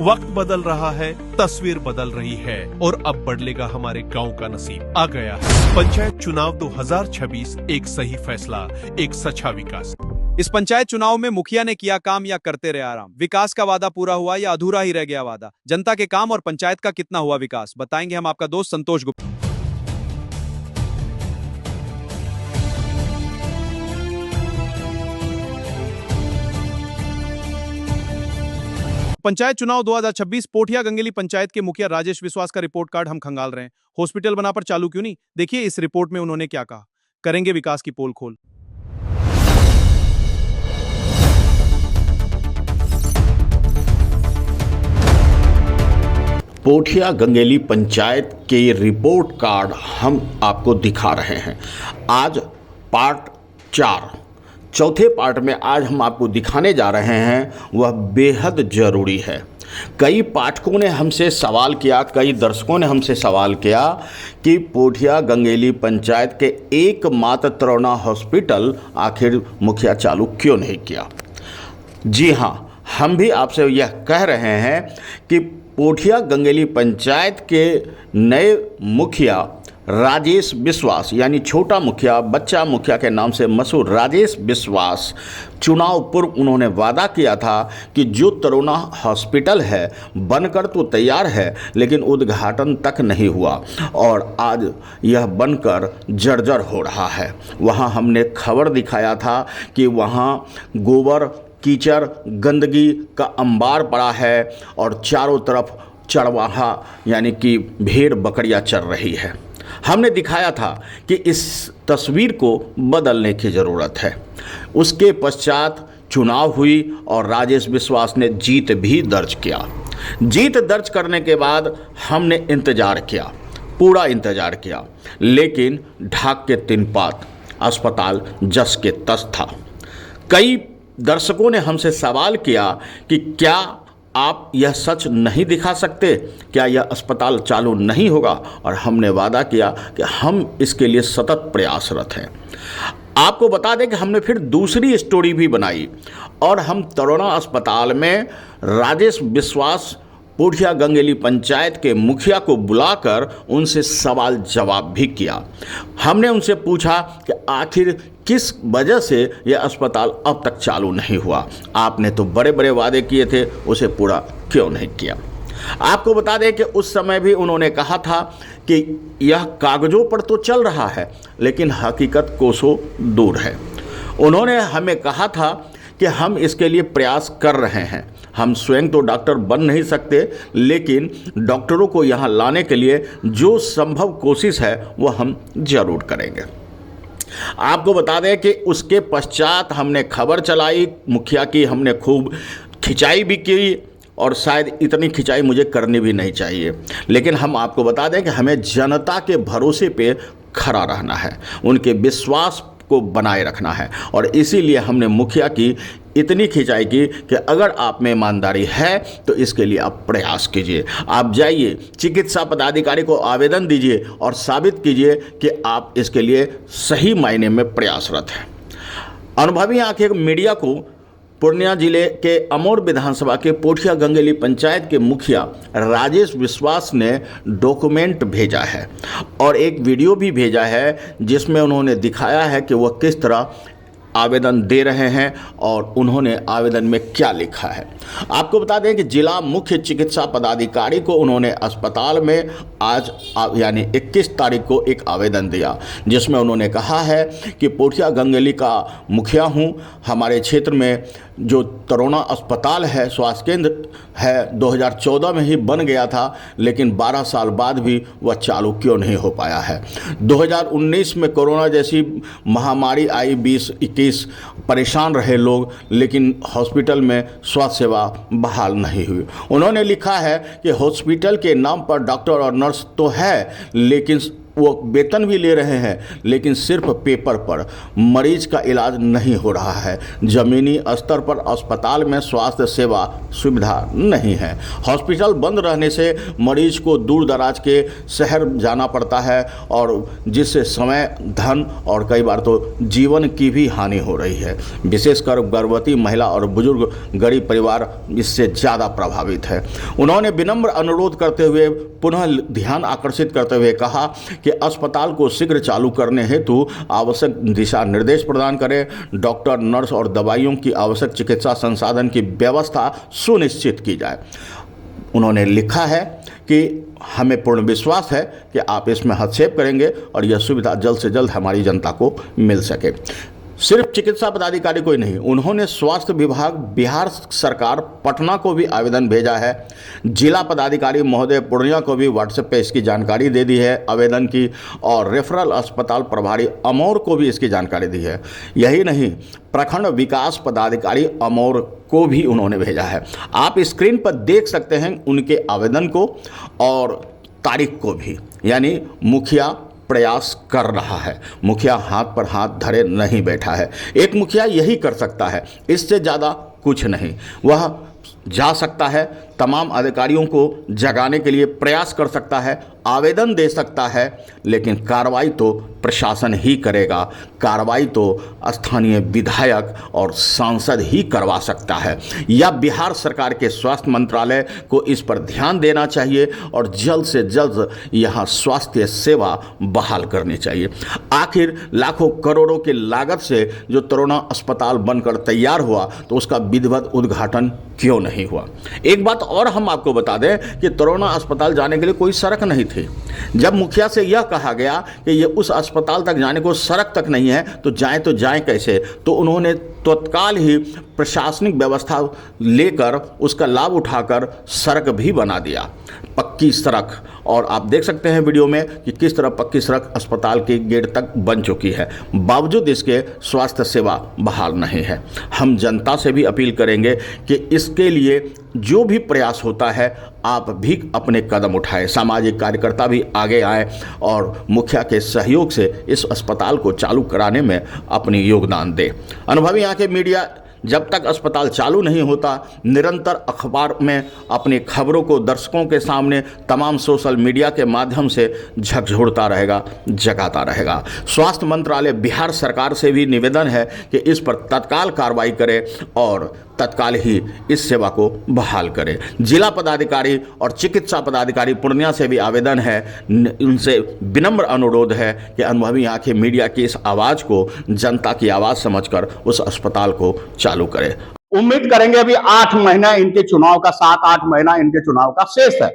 वक्त बदल रहा है, तस्वीर बदल रही है और अब बदलेगा हमारे गांव का नसीब। आ गया है पंचायत चुनाव 2026, एक सही फैसला, एक सच्चा विकास। इस पंचायत चुनाव में मुखिया ने किया काम या करते रहे आराम? विकास का वादा पूरा हुआ या अधूरा ही रह गया वादा? जनता के काम और पंचायत का कितना हुआ विकास, बताएंगे हम आपका दोस्त संतोष गुप्ता। पंचायत चुनाव 2026 पोठिया गंगेली पंचायत के मुखिया राजेश विश्वास का रिपोर्ट कार्ड हम खंगाल रहे हैं। हॉस्पिटल बना पर चालू क्यों नहीं, देखिए इस रिपोर्ट में उन्होंने क्या कहा। करेंगे विकास की पोल खोल। पोठिया गंगेली पंचायत के रिपोर्ट कार्ड हम आपको दिखा रहे हैं। आज पार्ट 4, चौथे पार्ट में आज हम आपको दिखाने जा रहे हैं, वह बेहद ज़रूरी है। कई पाठकों ने हमसे सवाल किया, कई दर्शकों ने हमसे सवाल किया कि पोठिया गंगेली पंचायत के एकमात्र तरोना हॉस्पिटल आखिर मुखिया चालू क्यों नहीं किया। जी हाँ, हम भी आपसे यह कह रहे हैं कि पोठिया गंगेली पंचायत के नए मुखिया राजेश विश्वास, यानी छोटा मुखिया, बच्चा मुखिया के नाम से मशहूर राजेश विश्वास, चुनाव पूर्व उन्होंने वादा किया था कि जो तरोना हॉस्पिटल है बनकर तो तैयार है लेकिन उद्घाटन तक नहीं हुआ और आज यह बनकर जर्जर हो रहा है। वहाँ हमने खबर दिखाया था कि वहाँ गोबर, कीचड़, गंदगी का अंबार पड़ा है और चारों तरफ चरवाहा यानी कि भेड़ बकरियां चर रही है। हमने दिखाया था कि इस तस्वीर को बदलने की ज़रूरत है। उसके पश्चात चुनाव हुई और राजेश विश्वास ने जीत भी दर्ज किया। जीत दर्ज करने के बाद हमने इंतज़ार किया, पूरा इंतज़ार किया, लेकिन ढाक के 3 पात, अस्पताल जस के तस था। कई दर्शकों ने हमसे सवाल किया कि क्या आप यह सच नहीं दिखा सकते, क्या यह अस्पताल चालू नहीं होगा, और हमने वादा किया कि हम इसके लिए सतत प्रयासरत हैं। आपको बता दें कि हमने फिर दूसरी स्टोरी भी बनाई और हम तरोना अस्पताल में राजेश विश्वास पोठिया गंगेली पंचायत के मुखिया को बुलाकर उनसे सवाल जवाब भी किया। हमने उनसे पूछा कि आखिर किस वजह से यह अस्पताल अब तक चालू नहीं हुआ। आपने तो बड़े बड़े वादे किए थे, उसे पूरा क्यों नहीं किया। आपको बता दें कि उस समय भी उन्होंने कहा था कि यह कागज़ों पर तो चल रहा है लेकिन हकीकत कोसों दूर है। उन्होंने हमें कहा था कि हम इसके लिए प्रयास कर रहे हैं। हम स्वयं तो डॉक्टर बन नहीं सकते लेकिन डॉक्टरों को यहाँ लाने के लिए जो संभव कोशिश है वो हम जरूर करेंगे। आपको बता दें कि उसके पश्चात हमने खबर चलाई मुखिया की, हमने खूब खिंचाई भी की और शायद इतनी खिंचाई मुझे करनी भी नहीं चाहिए, लेकिन हम आपको बता दें कि हमें जनता के भरोसे पे खड़ा रहना है, उनके विश्वास को बनाए रखना है और इसीलिए हमने मुखिया की इतनी खिंचाई की कि अगर आप में ईमानदारी है तो इसके लिए आप प्रयास कीजिए। आप जाइए, चिकित्सा पदाधिकारी को आवेदन दीजिए और साबित कीजिए कि आप इसके लिए सही मायने में प्रयासरत हैं। अनुभवी आंखें मीडिया को पूर्णिया जिले के अमोर विधानसभा के पोठिया गंगेली पंचायत के मुखिया राजेश विश्वास ने डॉक्यूमेंट भेजा है और एक वीडियो भी भेजा है जिसमें उन्होंने दिखाया है कि वह किस तरह आवेदन दे रहे हैं और उन्होंने आवेदन में क्या लिखा है। आपको बता दें कि जिला मुख्य चिकित्सा पदाधिकारी को उन्होंने अस्पताल में आज यानी 21 तारीख को एक आवेदन दिया जिसमें उन्होंने कहा है कि पोठिया गंगेली का मुखिया हूं। हमारे क्षेत्र में जो तरोना अस्पताल है, स्वास्थ्य केंद्र है, 2014 में ही बन गया था लेकिन 12 साल बाद भी वह चालू क्यों नहीं हो पाया है। 2019 में कोरोना जैसी महामारी आई, 20-21 परेशान रहे लोग, लेकिन हॉस्पिटल में स्वास्थ्य सेवा बहाल नहीं हुई। उन्होंने लिखा है कि हॉस्पिटल के नाम पर डॉक्टर और नर्स तो है लेकिन वो वेतन भी ले रहे हैं, लेकिन सिर्फ पेपर पर मरीज का इलाज नहीं हो रहा है। ज़मीनी स्तर पर अस्पताल में स्वास्थ्य सेवा सुविधा नहीं है। हॉस्पिटल बंद रहने से मरीज को दूर दराज के शहर जाना पड़ता है, और जिससे समय, धन और कई बार तो जीवन की भी हानि हो रही है। विशेषकर गर्भवती महिला और बुजुर्ग गरीब परिवार इससे ज़्यादा प्रभावित है। उन्होंने विनम्र अनुरोध करते हुए पुनः ध्यान आकर्षित करते हुए कहा कि अस्पताल को शीघ्र चालू करने हेतु आवश्यक दिशा निर्देश प्रदान करें, डॉक्टर, नर्स और दवाइयों की आवश्यक चिकित्सा संसाधन की व्यवस्था सुनिश्चित की जाए। उन्होंने लिखा है कि हमें पूर्ण विश्वास है कि आप इसमें हस्तक्षेप करेंगे और यह सुविधा जल्द से जल्द हमारी जनता को मिल सके। सिर्फ चिकित्सा पदाधिकारी को ही नहीं, उन्होंने स्वास्थ्य विभाग, बिहार सरकार, पटना को भी आवेदन भेजा है। जिला पदाधिकारी महोदय पूर्णिया को भी व्हाट्सएप पे इसकी जानकारी दे दी है आवेदन की, और रेफरल अस्पताल प्रभारी अमौर को भी इसकी जानकारी दी है। यही नहीं, प्रखंड विकास पदाधिकारी अमौर को भी उन्होंने भेजा है। आप स्क्रीन पर देख सकते हैं उनके आवेदन को और तारीख को भी, यानी मुखिया प्रयास कर रहा है। मुखिया हाथ पर हाथ धरे नहीं बैठा है। एक मुखिया यही कर सकता है, इससे ज़्यादा कुछ नहीं। वह जा सकता है, तमाम अधिकारियों को जगाने के लिए प्रयास कर सकता है, आवेदन दे सकता है, लेकिन कार्रवाई तो प्रशासन ही करेगा। कार्रवाई तो स्थानीय विधायक और सांसद ही करवा सकता है, या बिहार सरकार के स्वास्थ्य मंत्रालय को इस पर ध्यान देना चाहिए और जल्द से जल्द यहाँ स्वास्थ्य सेवा बहाल करनी चाहिए। आखिर लाखों करोड़ों की लागत से जो तरोना अस्पताल बनकर तैयार हुआ, तो उसका विधिवत उद्घाटन क्यों नहीं हुआ? एक बात और हम आपको बता दें कि तरोना अस्पताल जाने के लिए कोई सड़क नहीं थी। जब मुखिया से यह कहा गया कि ये उस अस्पताल तक जाने को सड़क तक नहीं है, तो जाएं कैसे, तो उन्होंने तत्काल ही प्रशासनिक व्यवस्था लेकर उसका लाभ उठाकर सड़क भी बना दिया, पक्की सड़क। और आप देख सकते हैं वीडियो में कि किस तरह पक्की सड़क अस्पताल के गेट तक बन चुकी है। बावजूद इसके स्वास्थ्य सेवा बहाल नहीं है। हम जनता से भी अपील करेंगे कि इसके लिए जो भी प्रयास होता है, आप भी अपने कदम उठाएं। सामाजिक कार्यकर्ता भी आगे आए और मुखिया के सहयोग से इस अस्पताल को चालू कराने में अपनी योगदान दें। अनुभवी आंखें मीडिया जब तक अस्पताल चालू नहीं होता, निरंतर अखबार में अपनी खबरों को दर्शकों के सामने तमाम सोशल मीडिया के माध्यम से झकझोरता रहेगा, जगाता रहेगा। स्वास्थ्य मंत्रालय बिहार सरकार से भी निवेदन है कि इस पर तत्काल कार्रवाई करे और तत्काल ही इस सेवा को बहाल करे। जिला पदाधिकारी और चिकित्सा पदाधिकारी पूर्णिया से भी आवेदन है, उनसे विनम्र अनुरोध है कि अनुभवी आंखें मीडिया की इस आवाज़ को जनता की आवाज़ समझकर उस अस्पताल को चालू करे। उम्मीद करेंगे अभी 8 महीना इनके चुनाव का, 7-8 महीना इनके चुनाव का शेष है।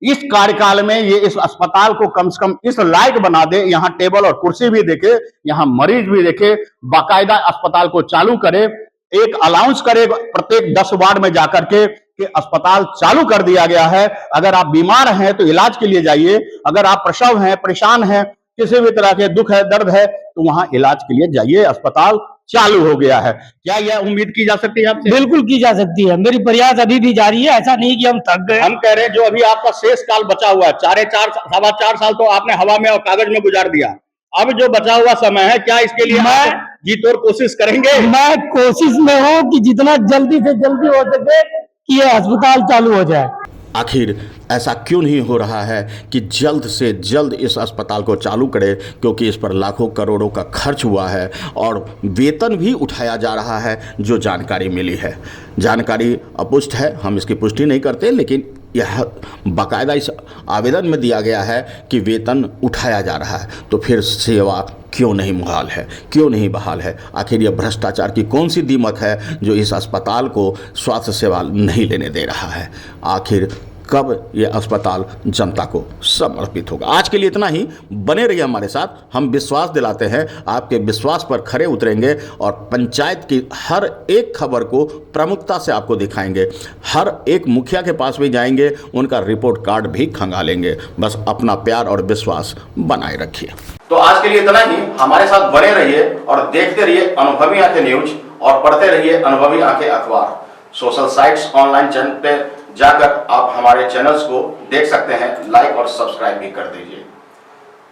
इस कार्यकाल में ये इस अस्पताल को कम से कम इस लायक बना दे, यहाँ टेबल और कुर्सी भी देखे, यहाँ मरीज भी देखे, बाकायदा अस्पताल को चालू करे, एक अलाउंस करे प्रत्येक 10 वार्ड में जाकर के कि अस्पताल चालू कर दिया गया है। अगर आप बीमार हैं तो इलाज के लिए जाइए, अगर आप प्रसव हैं, परेशान हैं, किसी भी तरह के दुख है, दर्द है, तो वहां इलाज के लिए जाइए। अस्पताल चालू हो गया है। क्या यह उम्मीद की जा सकती है आपसे? बिल्कुल की जा सकती है। मेरी प्रयास अभी भी जारी है, ऐसा नहीं कि हम थक गए। हम कह रहे हैं जो अभी आपका शेष काल बचा हुआ है, 4.5 साल तो आपने हवा में और कागज में गुजार दिया, अब जो बचा हुआ समय है, क्या इसके लिए मैं जी तोड़ कोशिश करेंगे? मैं कोशिश में हूँ कि जितना जल्दी से जल्दी हो सके कि यह अस्पताल चालू हो जाए। आखिर ऐसा क्यों नहीं हो रहा है कि जल्द से जल्द इस अस्पताल को चालू करें, क्योंकि इस पर लाखों करोड़ों का खर्च हुआ है और वेतन भी उठाया जा रहा है, जो जानकारी मिली है। जानकारी अपुष्ट है, हम इसकी पुष्टि नहीं करते, लेकिन यह बाकायदा इस आवेदन में दिया गया है कि वेतन उठाया जा रहा है। तो फिर सेवा क्यों नहीं बहाल है, क्यों नहीं बहाल है? आखिर यह भ्रष्टाचार की कौन सी दीमक है जो इस अस्पताल को स्वास्थ्य सेवा नहीं लेने दे रहा है? आखिर कब ये अस्पताल जनता को समर्पित होगा? आज के लिए इतना ही। बने रहिए हमारे साथ, हम विश्वास दिलाते हैं, आपके विश्वास पर खरे उतरेंगे और पंचायत की हर एक खबर को प्रमुखता से आपको दिखाएंगे। हर एक मुखिया के पास भी जाएंगे, उनका रिपोर्ट कार्ड भी खंगालेंगे। बस अपना प्यार और विश्वास बनाए रखिए। तो आज के लिए इतना ही। हमारे साथ बने रहिए और देखते रहिए अनुभवी आंखें न्यूज और पढ़ते रहिए अनुभवी आंखें अखबार। सोशल साइट्स, ऑनलाइन चैनल पे जाकर आप हमारे चैनल्स को देख सकते हैं, लाइक और सब्सक्राइब भी कर दीजिए।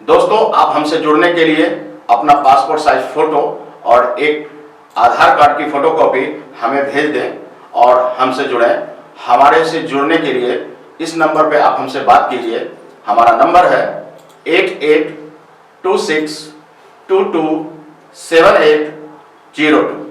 दोस्तों, आप हमसे जुड़ने के लिए अपना पासपोर्ट साइज फोटो और एक आधार कार्ड की फोटोकॉपी हमें भेज दें और हमसे जुड़ें। हमारे से जुड़ने के लिए इस नंबर पे आप हमसे बात कीजिए। हमारा नंबर है 8826227802।